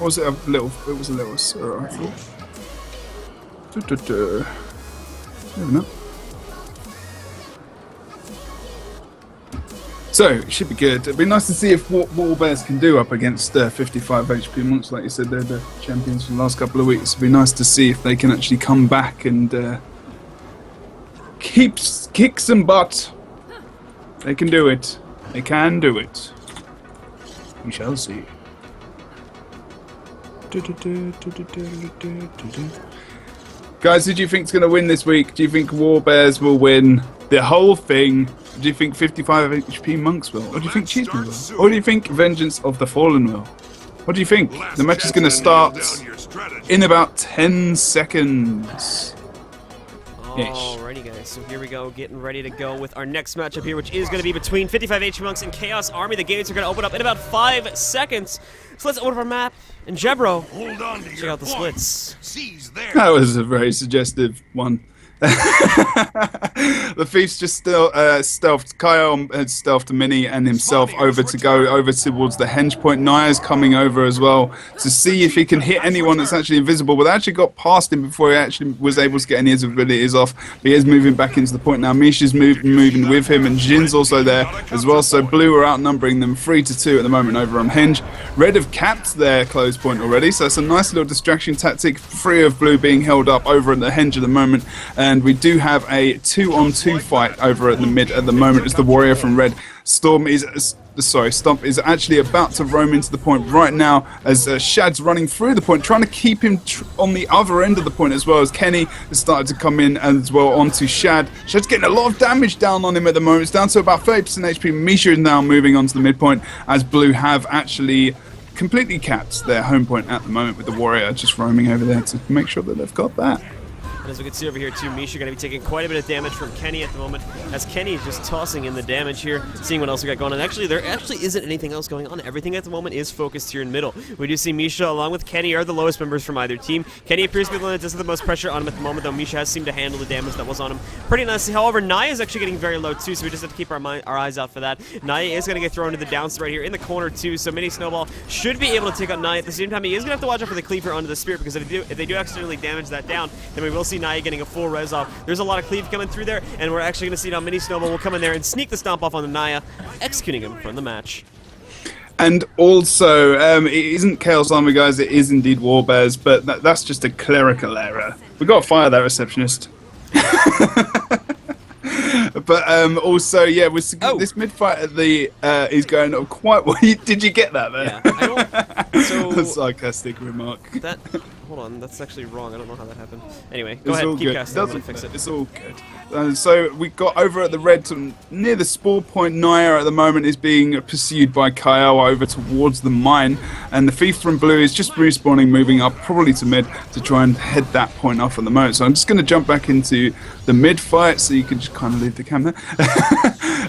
Or was it a little? It was a little Sura, I thought. Maybe not. So, it should be good. It'd be nice to see if what Warbears can do up against 55 HP monks. Like you said, they're the champions for the last couple of weeks. It'd be nice to see if they can actually come back and kick some butt. They can do it. They can do it. We shall see. Guys, who do you think's going to win this week? Do you think Warbears will win the whole thing? Do you think 55 HP monks will? Or do you think Cheeseman will? Or do you think Vengeance of the Fallen will? What do you think? The match is going to start in about 10 seconds. Alrighty guys, so here we go, getting ready to go with our next matchup here, which is going to be between 55 HP monks and Chaos Army. The gates are going to open up in about 5 seconds. So let's open up our map, and Jebro, check out the splits. That was a very suggestive one. The Thief's just still stealthed. Kyle had stealthed Mini and himself over to go over towards the henge point. Naya's coming over as well to see if he can hit anyone that's actually invisible, but they actually got past him before he actually was able to get any of his abilities off. But he is moving back into the point now. Misha's moving with him, and Jin's also there as well. So Blue are outnumbering them 3-2 at the moment over on henge. Red have capped their close point already, so it's a nice little distraction tactic. 3 of Blue being held up over at the henge at the moment. And we do have a 2-on-2 fight over at the mid at the moment as the warrior from Red, Stomp is actually about to roam into the point right now as Shad's running through the point, trying to keep him on the other end of the point, as well as Kenny has started to come in as well onto Shad. Shad's getting a lot of damage down on him at the moment. It's down to about 30% HP. Misha is now moving on to the midpoint as Blue have actually completely capped their home point at the moment, with the warrior just roaming over there to make sure that they've got that. And as we can see over here too, Misha going to be taking quite a bit of damage from Kenny at the moment, as Kenny is just tossing in the damage here, seeing what else we got going on. Actually, there actually isn't anything else going on. Everything at the moment is focused here in middle. We do see Misha along with Kenny are the lowest members from either team. Kenny appears to be the one that does have the most pressure on him at the moment, though Misha has seemed to handle the damage that was on him pretty nicely. However, Naya is actually getting very low too, so we just have to keep our eyes out for that. Naya is going to get thrown to the downs right here in the corner too, so Mini Snowball should be able to take out Naya. At the same time, he is going to have to watch out for the cleaver onto the Spirit, because if they do accidentally damage that down, then we will see Naya getting a full res off. There's a lot of cleave coming through there, and we're actually going to see now Mini Snowball will come in there and sneak the stomp off on the Naya, executing him from the match. And also, it isn't Chaos Army, guys, it is indeed Warbears, but that's just a clerical error. We've got to fire that receptionist. But also, yeah, this mid-fight at the is going on quite well. Did you get that there? Yeah, I don't... So... A sarcastic remark. Hold on, that's actually wrong. I don't know how that happened. Anyway, go ahead, keep casting. I'm gonna fix it. It's all good. So we got over at the red, near the spawn point. Naya at the moment is being pursued by Kyle over towards the mine, and the Thief from Blue is just respawning, moving up probably to mid to try and head that point off at the moment. So I'm just going to jump back into the mid fight, so you can just kind of leave the camera.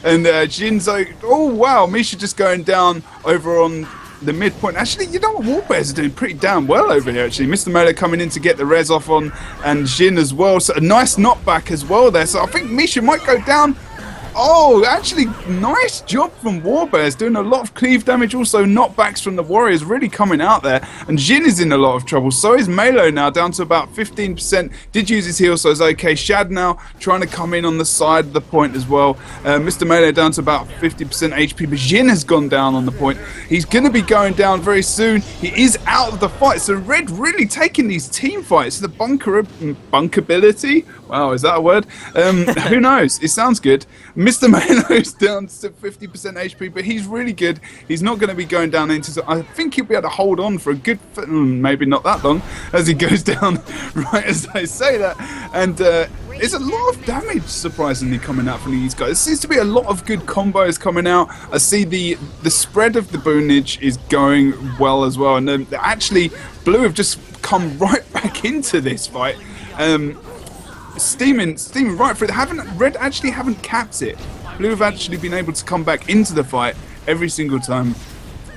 And Jinzo, oh wow, Misha just going down over on the midpoint. Actually, you know what, Warbears are doing pretty damn well over here, actually. Mr. Melo coming in to get the res off on, and Jin as well, so a nice knockback as well there, so I think Misha might go down. Oh, actually, nice job from Warbears, doing a lot of cleave damage, also knockbacks from the Warriors really coming out there, and Jin is in a lot of trouble, so is Melo now, down to about 15%, did use his heal, so it's okay. Shad now trying to come in on the side of the point as well. Mr. Melo down to about 50% HP, but Jin has gone down on the point. He's going to be going down very soon. He is out of the fight, so Red really taking these team fights. The bunkability, wow, is that a word? Who knows? It sounds good. Mr. Malo's down to 50% HP, but he's really good. He's not going to be going down into... I think he'll be able to hold on for a good... maybe not that long, as he goes down right as I say that. And there's a lot of damage, surprisingly, coming out from these guys. There seems to be a lot of good combos coming out. I see the spread of the boonage is going well as well. And actually, Blue have just come right back into this fight. Steaming right through. Red actually haven't capped it. Blue have actually been able to come back into the fight every single time.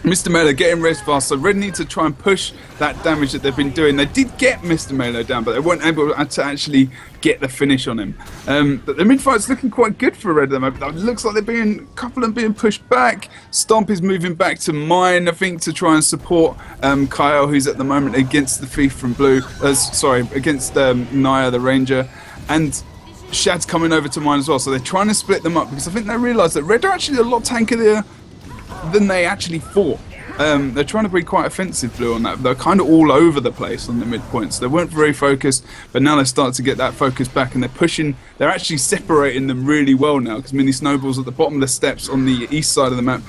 Mr. Melo getting res fast, so Red need to try and push that damage that they've been doing. They did get Mr. Melo down, but they weren't able to actually get the finish on him. But the mid-fight's looking quite good for Red at the moment. It looks like they're being, a couple of them being pushed back. Stomp is moving back to mine, I think, to try and support Kyle, who's at the moment against the thief from blue. Against Naya, the ranger. And Shad's coming over to mine as well, so they're trying to split them up because I think they realise that Red are actually a lot tankier than they actually thought. They're trying to be quite offensive, Blue, on that. They're kind of all over the place on the midpoints. They weren't very focused, but now they start to get that focus back, and they're pushing. They're actually separating them really well now because Mini Snowball's at the bottom of the steps on the east side of the map.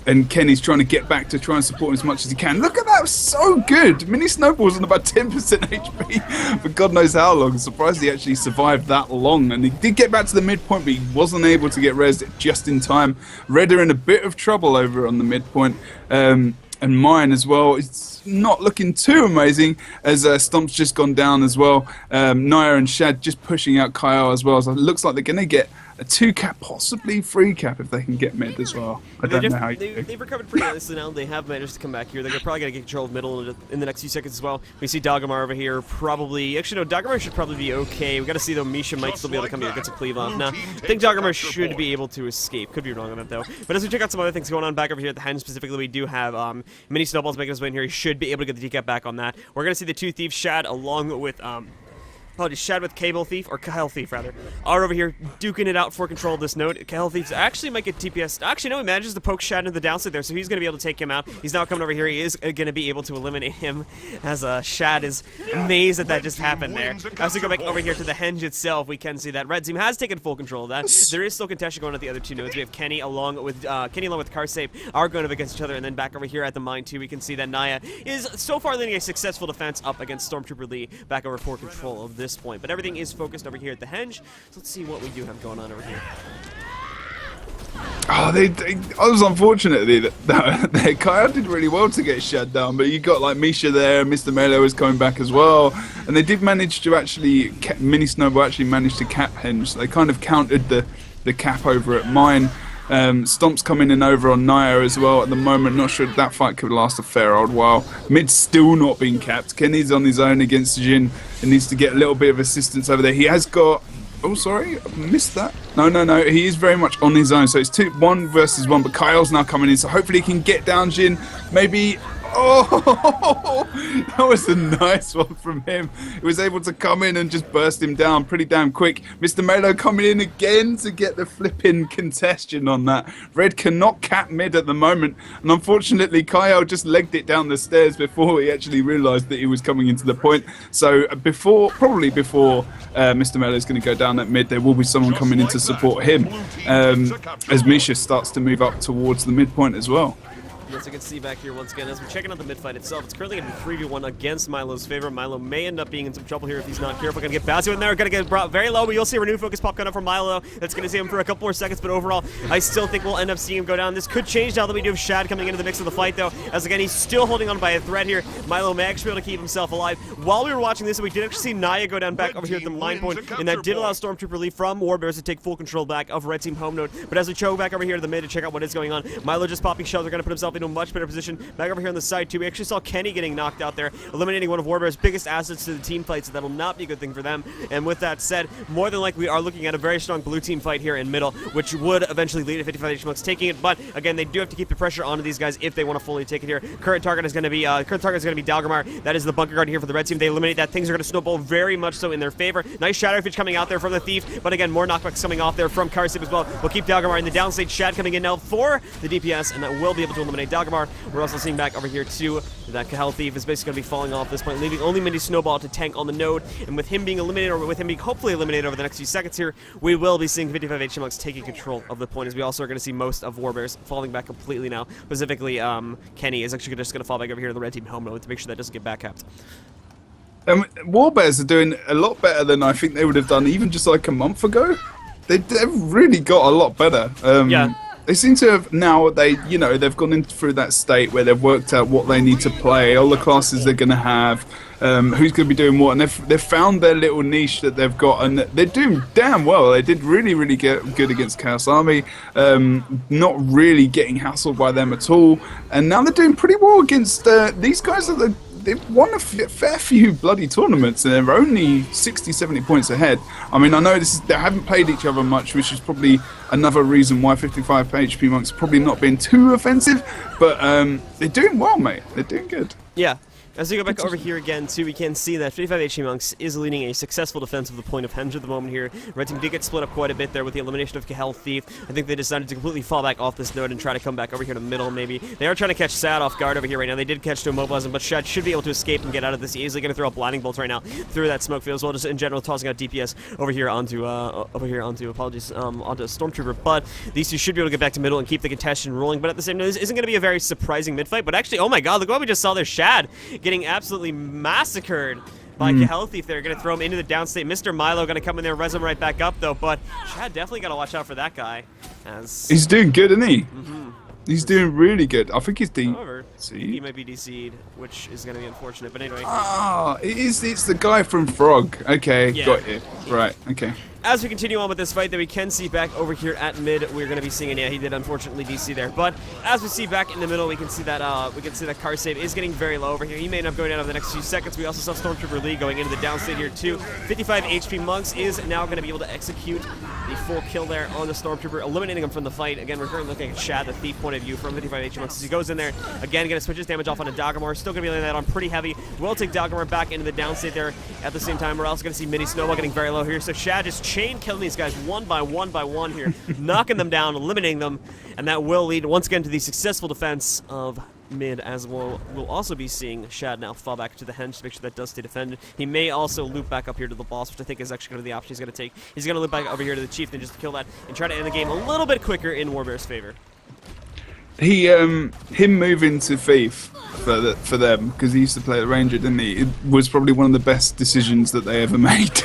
And Kenny's trying to get back to try and support him as much as he can. Look at that, so good. Mini Snowball's on about 10% HP for God knows how long. I'm surprised he actually survived that long. And he did get back to the midpoint, but he wasn't able to get rezzed just in time. Red are in a bit of trouble over on the midpoint. And mine as well. It's not looking too amazing as Stomp's just gone down as well. Naya and Shad just pushing out Kyle as well. So it looks like they're going to get a 2-cap, possibly 3-cap if they can get mid as well. I don't know how they've recovered pretty nicely now. They have managed to come back here. They're probably going to get control of middle in the next few seconds as well. We see Dagomar over here probably... Actually, no, Dagomar should probably be okay. We got to see, though, Misha might still be able to come here and get some cleave off. Now, I think Dagomar should be able to escape. Could be wrong on that, though. But as we check out some other things going on back over here at the Henge specifically, we do have Mini Snowballs making his way in here. He should be able to get the decap back on that. We're going to see the two thieves, Shad, along with... Shad with Cable Thief, or Kyle Thief, rather, are over here duking it out for control of this node. Kyle Thief actually might get TPS. Actually, no, he manages to poke Shad into the downside there, so he's going to be able to take him out. He's now coming over here. He is going to be able to eliminate him, as Shad is amazed that just happened there. As we go back over here to the Henge itself, we can see that Red Team has taken full control of that. There is still contention going on at the other two nodes. We have Kenny along with Karsape are going up against each other, and then back over here at the mine too, we can see that Naya is so far leading a successful defense up against Stormtrooper Lee back over for control of this point. But everything is focused over here at the Henge. So let's see what we do have going on over here. Oh, I was unfortunately that Kyle did really well to get shut down, but you got like Misha there, Mr. Melo is coming back as well, and they did manage to actually, Mini Snowball actually managed to cap Henge, so they kind of countered the cap over at mine. Stomp's coming in over on Naya as well at the moment. Not sure that fight could last a fair old while. Mid's still not being capped. Kenny's on his own against Jin and needs to get a little bit of assistance over there. He has got... Oh, sorry, I missed that. No, he is very much on his own. So it's 1 versus 1, but Kyle's now coming in, so hopefully he can get down Jin. Maybe... Oh, that was a nice one from him. He was able to come in and just burst him down pretty damn quick. Mr. Melo coming in again to get the flipping contestion on that. Red cannot cap mid at the moment, and unfortunately Kyle just legged it down the stairs before he actually realised that he was coming into the point. So probably before Mr. Melo is going to go down at mid, there will be someone coming in to support him as Misha starts to move up towards the midpoint as well. As you can see back here once again, as we're checking out the mid-fight itself, it's currently going to be 3v1 against Milo's favor. Milo may end up being in some trouble here if he's not careful. Going to get Bazio in there, going to get brought very low, but you'll see a renewed focus pop coming up from Milo. That's going to see him for a couple more seconds, but overall, I still think we'll end up seeing him go down. This could change now that we do have Shad coming into the mix of the fight, though, as again, he's still holding on by a thread here. Milo may actually be able to keep himself alive. While we were watching this, we did actually see Naya go down back over here at the mine point, and that did allow Stormtrooper Lee from Warbears to take full control back of Red Team home node. But as we choke back over here to the mid to check out what is going on, Milo just popping shells. They're going to put himself into a much better position. Back over here on the side, too, we actually saw Kenny getting knocked out there, eliminating one of Warbears' biggest assets to the team fight, so that'll not be a good thing for them. And with that said, more than likely, we are looking at a very strong blue team fight here in middle, which would eventually lead to 55 HMX taking it. But again, they do have to keep the pressure onto these guys if they want to fully take it here. Current target is going to be Dalgamar. That is the bunker guard here for the red team. They eliminate that. Things are going to snowball very much so in their favor. Nice shadow fish coming out there from the thief, but again, more knockbacks coming off there from Karsape as well. We'll keep Dalgamar in the downstage. Shad coming in now for the DPS, and that will be able to eliminate Dalgamar. We're also seeing back over here too that Kahal Thief is basically going to be falling off at this point, leaving only Mini Snowball to tank on the node. And with him being eliminated, or with him being hopefully eliminated over the next few seconds here, we will be seeing 55 HMX taking control of the point, as we also are going to see most of Warbears falling back completely now. Specifically, Kenny is actually just going to fall back over here to the red team home node to make sure that doesn't get back capped. Warbears are doing a lot better than I think they would have done even just like a month ago. They've really got a lot better. Yeah. They seem to have now. They've gone in through that state where they've worked out what they need to play, all the classes they're going to have, who's going to be doing what, and they've found their little niche that they've got, and they're doing damn well. They did really good against Chaos Army, not really getting hassled by them at all, and now they're doing pretty well against these guys. They've won a fair few bloody tournaments, and they're only 60-70 points ahead. I mean, I know they haven't played each other much, which is probably another reason why 55 HP Monks probably not been too offensive, but they're doing well, mate. They're doing good. Yeah. As we go back over here again, too, we can see that 55 HP Monks is leading a successful defense of the point of Henge at the moment here. Red team did get split up quite a bit there with the elimination of Cahel Thief. I think they decided to completely fall back off this node and try to come back over here to middle, maybe. They are trying to catch Sad off guard over here right now. They did catch to immobilize him, but Shad should be able to escape and get out of this. Easily going to throw up blinding bolts right now through that smoke field as well, just in general tossing out DPS over here onto Stormtrooper. But these two should be able to get back to middle and keep the contention rolling. But at the same time, this isn't going to be a very surprising mid-fight. But actually, oh my god, look what we just saw there. Shad getting absolutely massacred by Cahel Thief. They're going to throw him into the downstate. Mr. Milo going to come in there and res him right back up, though. But Shad definitely got to watch out for that guy. He's doing good, isn't he? He's doing really good. I think he's However, he might be DC'd, which is going to be unfortunate. But anyway. It's the guy from Frog. Okay, yeah. Got you. Right, okay. As we continue on with this fight that we can see back over here at mid, we're going to be seeing, and yeah, he did unfortunately DC there. But as we see back in the middle, we can see that car save is getting very low over here. He may end up going down over the next few seconds. We also saw Stormtrooper Lee going into the downstate here too. 55 HP Monks is now going to be able to execute the full kill there on the Stormtrooper, eliminating him from the fight. Again, we're currently looking at Shad, the Thief point of view from 55 HP Monks. As he goes in there, again, going to switch his damage off onto Dagomar. Still going to be laying that on pretty heavy. We'll take Dagomar back into the downstate there at the same time. We're also going to see Mini Snowball getting very low here. So Shad just chain killing these guys one by one here, knocking them down, eliminating them, and that will lead once again to the successful defense of mid, as we'll also be seeing Shad now fall back to the Henge to make sure that does stay defended. He may also loop back up here to the boss, which I think is actually going to be the option he's going to take. He's going to loop back over here to the Chieftain just to kill that and try to end the game a little bit quicker in Warbears' favor. Him moving to Thief for them, because he used to play at Ranger, didn't he? It was probably one of the best decisions that they ever made.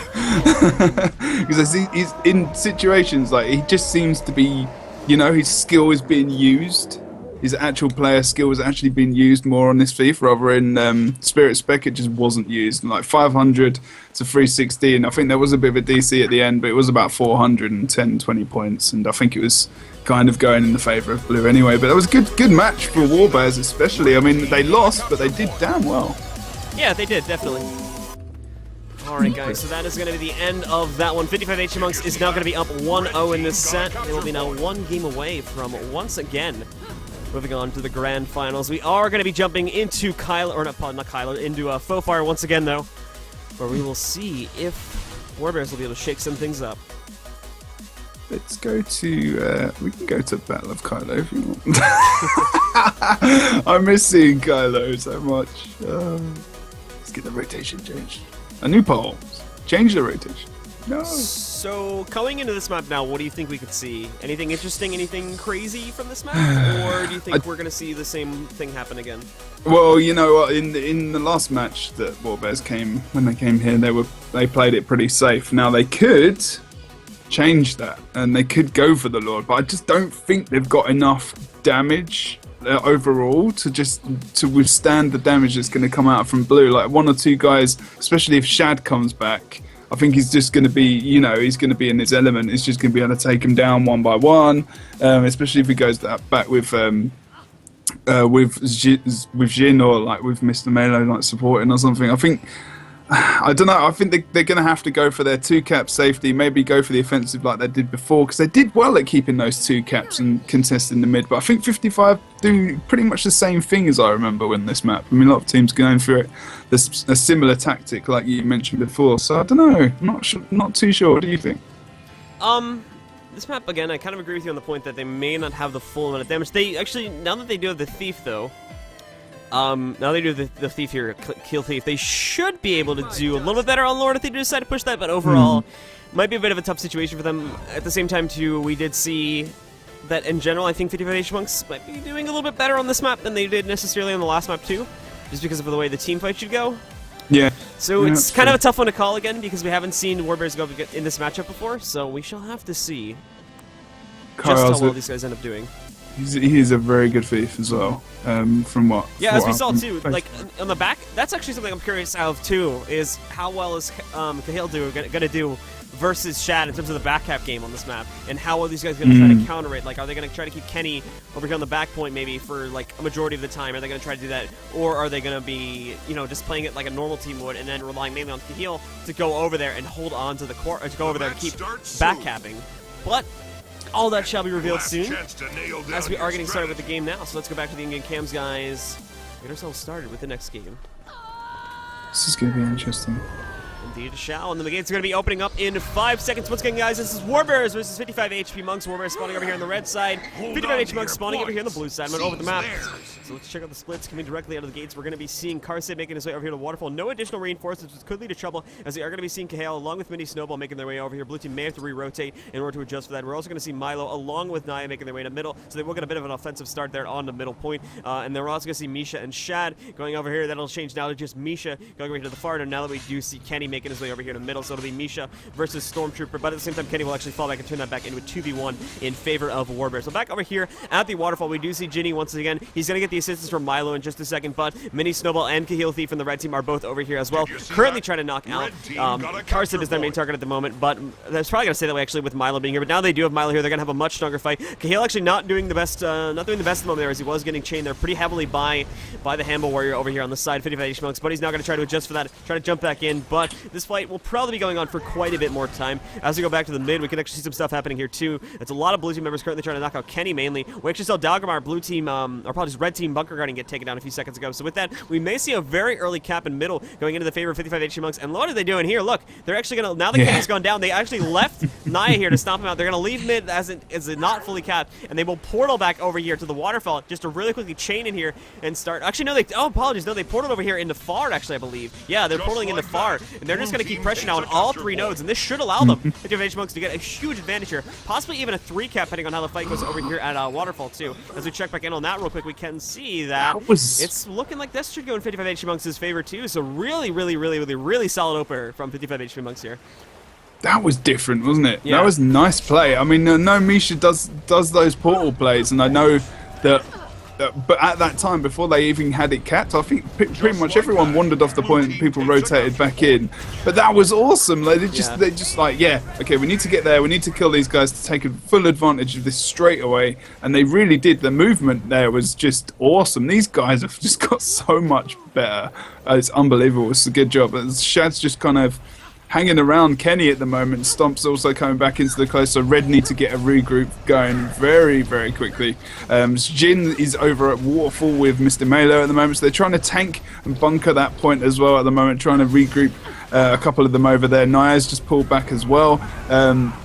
Because he's in situations like he just seems to be, his skill is being used. His actual player skill is actually being used more on this Thief, rather in Spirit Spec it just wasn't used. Like 500 to 360, and I think there was a bit of a DC at the end, but it was about 410, 20 points, and I think it was kind of going in the favour of blue anyway. But it was a good match for Warbears especially. I mean, they lost, but they did damn well. Yeah, they did, definitely. Alright guys, so that is going to be the end of that one. 55 HP Monks is now going to be up 1-0 in this set. They will be now one game away from, once again, moving on to the grand finals. We are going to be jumping into into Faux Fire once again, though, where we will see if Warbears will be able to shake some things up. Let's go to, we can go to Battle of Kylo if you want. I miss seeing Kylo so much. Let's get the rotation changed. A new pole. Change the rotation. No. So, going into this map now, what do you think we could see? Anything interesting, anything crazy from this map? Or do you think we're going to see the same thing happen again? Well, you know what, in the last match that Warbears when they came here, they played it pretty safe. Now they could change that, and they could go for the Lord, but I just don't think they've got enough damage overall to withstand the damage that's going to come out from blue. Like one or two guys, especially if Shad comes back, I think he's just going to be, he's going to be in his element. He's just going to be able to take him down one by one, especially if he goes back with Jin or like with Mr. Melo like supporting or something. I don't know. I think they're going to have to go for their 2-cap safety, maybe go for the offensive like they did before, because they did well at keeping those 2 caps and contesting the mid. But I think 55 do pretty much the same thing as I remember in this map. I mean, a lot of teams going for it. There's a similar tactic like you mentioned before. So I don't know. Not too sure. What do you think? This map, again, I kind of agree with you on the point that they may not have the full amount of damage. They actually, now that they do have the Thief, though, now they do the Thief here, Kill Thief, they should be able to do a little bit better on Lord if they do decide to push that, but overall, might be a bit of a tough situation for them. At the same time, too, we did see that in general, I think 55 H Monks might be doing a little bit better on this map than they did necessarily on the last map, too, just because of the way the team fight should go. Yeah. So it's kind of a tough one to call again, because we haven't seen Warbears go in this matchup before, so we shall have to see. just how well these guys end up doing. He is a very good thief as well. From what? Yeah, as we saw too, like on the back, that's actually something I'm curious of too. Is how well is Cahill gonna do versus Shad in terms of the back half game on this map, and how are these guys gonna try to counter it? Like, are they gonna try to keep Kenny over here on the back point maybe for like a majority of the time? Are they gonna try to do that, or are they gonna be, you know, just playing it like a normal team would, and then relying mainly on Cahill to go over there and hold on to the core, to go over there and keep back capping? But all that shall be revealed soon, as we are getting started with the game now. So let's go back to the in-game cams, guys. Get ourselves started with the next game. This is going to be interesting. Indeed, shall. And the gates are going to be opening up in 5 seconds. Once again, guys, this is Warbears versus 55 HP Monks. Warbears spawning over here on the red side. 55 HP Monks spawning over here on the blue side. I'm going over the map. So let's check out the splits coming directly out of the gates. We're going to be seeing Karsid making his way over here to Waterfall. No additional reinforcements, which could lead to trouble, as they are going to be seeing Kahale along with Mini Snowball making their way over here. Blue team may have to re-rotate in order to adjust for that. We're also going to see Milo along with Naya making their way to middle, so they will get a bit of an offensive start there on the middle point. And then we're also going to see Misha and Shad going over here. That'll change now to just Misha going over here to the far end. Now that we do see Kenny making his way over here to middle, so it'll be Misha versus Stormtrooper. But at the same time, Kenny will actually fall back and turn that back into a 2v1 in favor of Warbears. So back over here at the Waterfall, we do see Ginny once again. He's going to get the assistance from Milo in just a second, but Mini Snowball and Cahill Thief from the red team are both over here as well. Currently trying to knock out Karsid is their main target at the moment, but that's probably going to stay that way actually with Milo being here. But now they do have Milo here. They're going to have a much stronger fight. Cahill actually not doing the best at the moment there, as he was getting chained there pretty heavily by the Handball Warrior over here on the side, 55 Monks, but he's now going to try to adjust for that, try to jump back in, but this fight will probably be going on for quite a bit more time. As we go back to the mid, we can actually see some stuff happening here too. It's a lot of blue team members currently trying to knock out Kenny mainly. We actually saw Dalgamar, blue team, or apologies, red team bunker guarding get taken down a few seconds ago. So with that, we may see a very early cap in middle going into the favor of 55 HP Monks. And what are they doing here? Look, they're actually going to, now that Kenny's gone down, they actually left Naya here to stomp him out. They're going to leave mid as it not fully capped, and they will portal back over here to the waterfall just to really quickly chain in here and start. Actually, no, they portaled over here into far, actually, I believe. Yeah, they're portaling into far, and they're just going to keep pressure now on all 3 nodes, and this should allow them, 55 HP Monks, to get a huge advantage here. Possibly even a 3 cap, depending on how the fight goes over here at Waterfall, too. As we check back in on that real quick, we can see that it's looking like this should go in 55 HP Monks' favor, too. So really solid opener from 55 HP Monks here. That was different, wasn't it? Yeah. That was nice play. I mean, no, Misha does those portal plays, and I know that. But at that time, before they even had it capped, I think pretty much everyone wandered off the point and people rotated back in. But that was awesome. They just like, yeah, okay, we need to get there. We need to kill these guys to take full advantage of this straight away. And they really did. The movement there was just awesome. These guys have just got so much better. It's unbelievable. It's a good job. Shad's just kind of hanging around Kenny at the moment. Stomp's also coming back into the close, so Red need to get a regroup going very, very quickly. Jin is over at Waterfall with Mr. Melo at the moment, so they're trying to tank and bunker that point as well at the moment, trying to regroup a couple of them over there. Naya's just pulled back as well.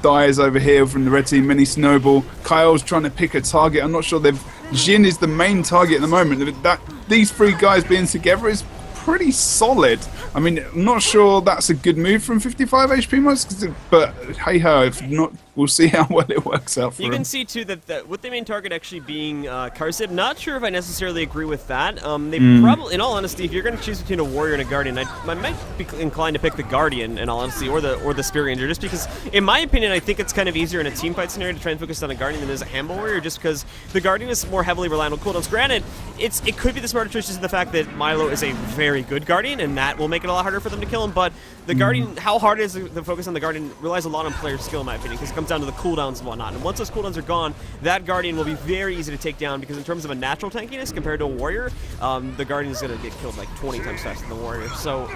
Dyer's over here from the red team, Mini Snowball. Kyle's trying to pick a target. I'm not sure Jin is the main target at the moment. These 3 guys being together is pretty solid. I mean, I'm not sure that's a good move from 55 HP Monks, but hey ho, if not, we'll see how well it works out for You him. can see too that with the main target actually being Karsid, not sure if I necessarily agree with that. They probably, in all honesty, if you're going to choose between a warrior and a guardian, I might be inclined to pick the guardian, in all honesty, or the spear ranger, just because, in my opinion, I think it's kind of easier in a team fight scenario to try and focus on a guardian than it is a handball warrior, just because the guardian is more heavily reliant on cooldowns. Granted, it could be the smarter choice just in the fact that Milo is a very good guardian, and that will make it a lot harder for them to kill him. But the guardian, how hard it is to focus on the guardian, relies a lot on player skill, in my opinion, because it comes down to the cooldowns and whatnot. And once those cooldowns are gone, that guardian will be very easy to take down, because in terms of a natural tankiness compared to a warrior, the guardian is going to get killed like 20 times faster than the warrior. So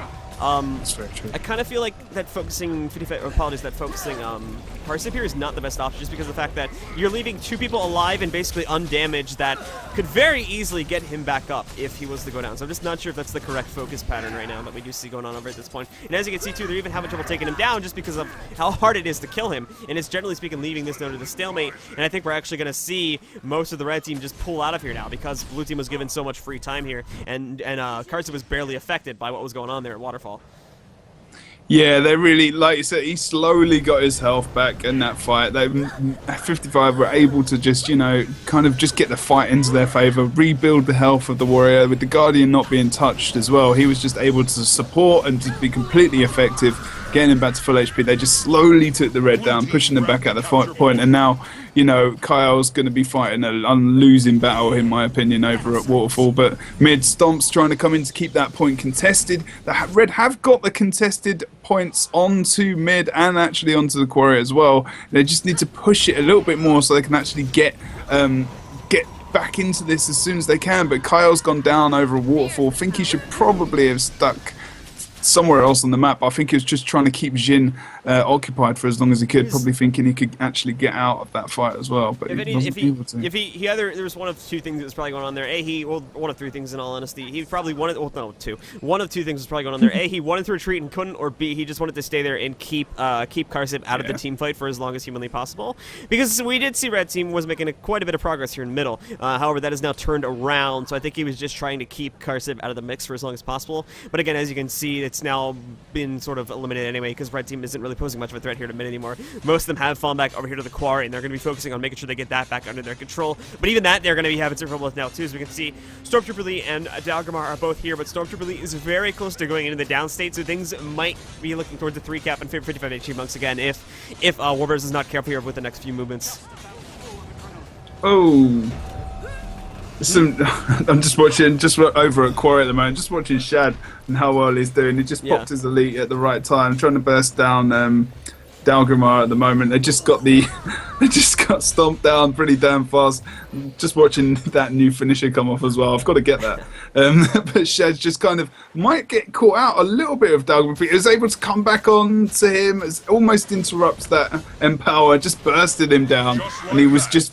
That's very true. I kind of feel like that focusing Parsip here is not the best option, just because of the fact that you're leaving 2 people alive and basically undamaged that could very easily get him back up if he was to go down. So I'm just not sure if that's the correct focus pattern right now that we do see going on over at this point. And as you can see too, they're even having trouble taking him down just because of how hard it is to kill him. And it's generally speaking leaving this node to the stalemate. And I think we're actually going to see most of the red team just pull out of here now, because blue team was given so much free time here, and Karsid was barely affected by what was going on there at Waterfall. Yeah, they really, like you said, he slowly got his health back in that fight. 55 were able to just, kind of just get the fight into their favor, rebuild the health of the warrior. With the Guardian not being touched as well, he was just able to support and to be completely effective. getting him back to full HP. They just slowly took the red down, pushing them back at the fight point, and now, you know, Kyle's going to be fighting a losing battle, in my opinion, over at Waterfall. But mid, Stomp's trying to come in to keep that point contested. The red have got the contested points onto mid and actually onto the quarry as well. They just need to push it a little bit more so they can actually get back into this as soon as they can. But Kyle's gone down over a Waterfall. I think he should probably have stuck somewhere else on the map. I think he was just trying to keep Jin occupied for as long as he could, probably thinking he could actually get out of that fight as well. But if he either, there was one of two things that was probably going on there. One of three things in all honesty. He probably wanted, two. One of two things was probably going on there. A, he wanted to retreat and couldn't, or B, he just wanted to stay there and keep Karsiv out of the team fight for as long as humanly possible. Because we did see Red Team was making quite a bit of progress here in middle. However, that is now turned around, so I think he was just trying to keep Karsiv out of the mix for as long as possible. But again, as you can see, it's now been sort of eliminated anyway, because Red Team isn't really posing much of a threat here to mid anymore. Most of them have fallen back over here to the quarry, and they're going to be focusing on making sure they get that back under their control. But even that, they're going to be having some trouble with now too. As we can see, Stormtrooper Lee and Dalgramar are both here, but Stormtrooper Lee is very close to going into the down state, so things might be looking towards the 3 cap in favor of 55 HP Monks again if Warbears is not careful here with the next few movements. Oh. I'm just watching, over at Quarry at the moment, just watching Shad and how well he's doing. He just popped his elite at the right time, trying to burst down Dalgramar at the moment. They just got stomped down pretty damn fast. Just watching that new finisher come off as well. I've got to get that. But Shad just kind of might get caught out a little bit of Dalgramar. He was able to come back on to him. It almost interrupts that Empower, just bursted him down, and he was just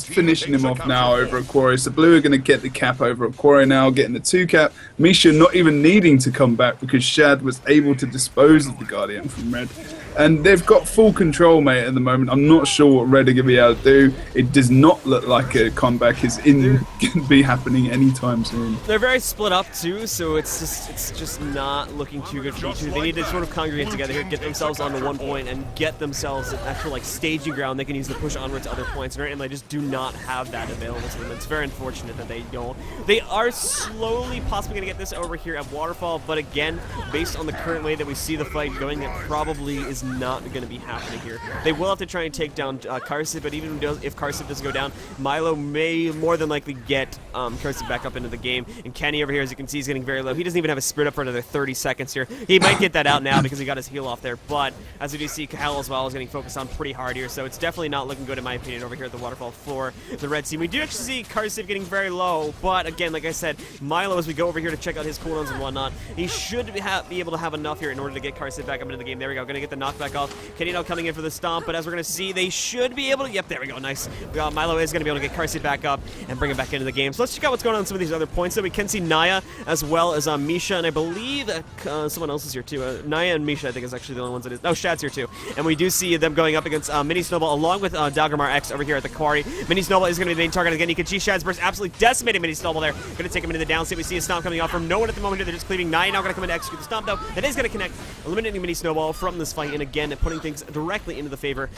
finishing him off now over at Quarry. So Blue are going to get the cap over at Quarry now, getting the 2 cap. Misha not even needing to come back because Shad was able to dispose of the Guardian from Red. And they've got full control, mate, at the moment. I'm not sure what Red are going to be able to do. It does not look like a comeback is going to be happening anytime soon. They're very split up too, so it's just not looking too good for you two. They need to sort of congregate together here, get themselves onto one point, and get themselves an actual like staging ground they can use to push onward to other points. And they just do not have that available to them. It's very unfortunate that they don't. They are slowly possibly going to get this over here at Waterfall, but again, based on the current way that we see the fight going, it probably is not going to be happening here. They will have to try and take down Karsiv, but even if Karsiv doesn't go down, Milo may more than likely get Karsiv back up into the game. And Kenny over here, as you can see, is getting very low. He doesn't even have his spirit up for another 30 seconds here. He might get that out now because he got his heal off there, but as we do see, Kahal as well is getting focused on pretty hard here, so it's definitely not looking good in my opinion over here at the Waterfall for the Red Team. We do actually see Karsiv getting very low, but again, like I said, Milo, as we go over here to check out his cooldowns and whatnot, he should be able to have enough here in order to get Karsiv back up into the game. There we go, going to get the knockback off. Kenny now coming in for the stomp, but as we're going to see, they should be able to, yep, there we go, nice. Milo is going to be able to get Karsiv back up and bring him back into the game. So let's check out what's going on some of these other points. So we can see Naya as well as Misha, and I believe someone else is here too. Naya and Misha, I think, is actually the only ones that is. Oh, Shad's here too. And we do see them going up against Mini Snowball along with Dalgramar X over here at the quarry. Mini Snowball is going to be the main target again. You can see Shad's burst absolutely decimating Mini Snowball there. Going to take him into the down state. We see a stomp coming off from no one at the moment here. They're just cleaving. Naya now going to come in to execute the stomp though. That is going to connect, eliminating Mini Snowball from this fight, and again putting things directly into the favor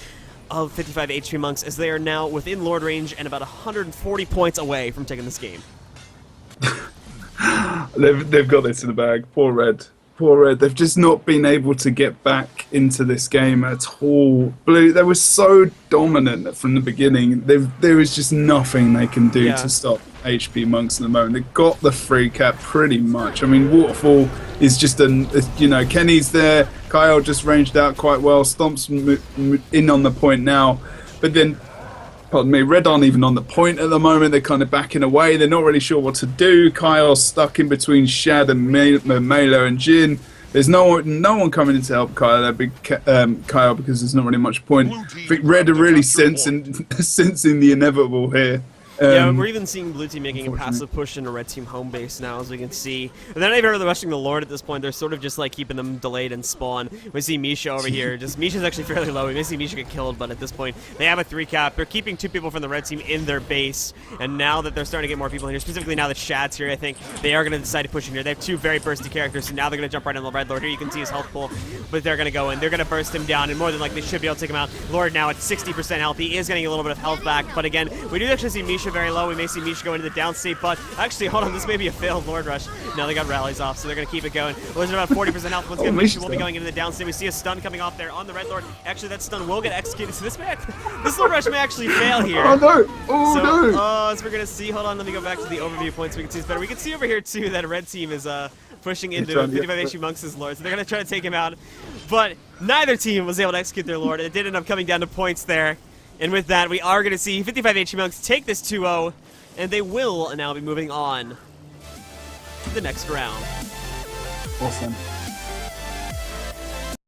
of 55 HP Monks, as they are now within Lord range and about 140 points away from taking this game. They've got this in the bag. Poor Red. Poor Red. They've just not been able to get back into this game at all. Blue, they were so dominant from the beginning. There is just nothing they can do to stop HP Monks at the moment. They've got the 3 cap pretty much. I mean, Waterfall is just Kenny's there. Kyle just ranged out quite well. Stomp's in on the point now. But then, pardon me, Red aren't even on the point at the moment. They're kind of backing away. They're not really sure what to do. Kyle's stuck in between Shad and Melo and Jin. There's no one coming in to help Kyle, Kyle, because there's not really much point. I think Red are really sensing the inevitable here. Yeah, we're even seeing Blue Team making a passive push into Red Team home base now, as we can see. And they're not even really rushing the Lord at this point. They're sort of just like keeping them delayed and spawn. We see Misha over here. Misha's actually fairly low. We may see Misha get killed, but at this point, they have a 3 cap. They're keeping 2 people from the Red Team in their base. And now that they're starting to get more people in here, specifically now that Shad's here, I think they are going to decide to push in here. They have 2 very bursty characters, so now they're going to jump right on the Red Lord. Here you can see his health pool, but they're going to go in. They're going to burst him down, and more than likely they should be able to take him out. Lord now at 60% health. He is getting a little bit of health back, but again, we do actually see Misha Misha very low. We may see Misha go into the downstate, but actually, hold on, this may be a failed Lord Rush. No, they got rallies off, so they're going to keep it going. Lord's at about 40% health. Once again, Misha will be going into the downstate. We see a stun coming off there on the Red Lord. Actually, that stun will get executed, so this Lord Rush may actually fail here. Oh no! Oh So, no! as we're going to see, hold on, let me go back to the overview points so we can see this better. We can see over here, too, that a red team is pushing into 55 HP Monks' Lord, so they're going to try to take him out. But neither team was able to execute their Lord, and it did end up coming down to points there. And with that, we are going to see 55 HP Monks take this 2-0, and they will now be moving on to the next round. Awesome.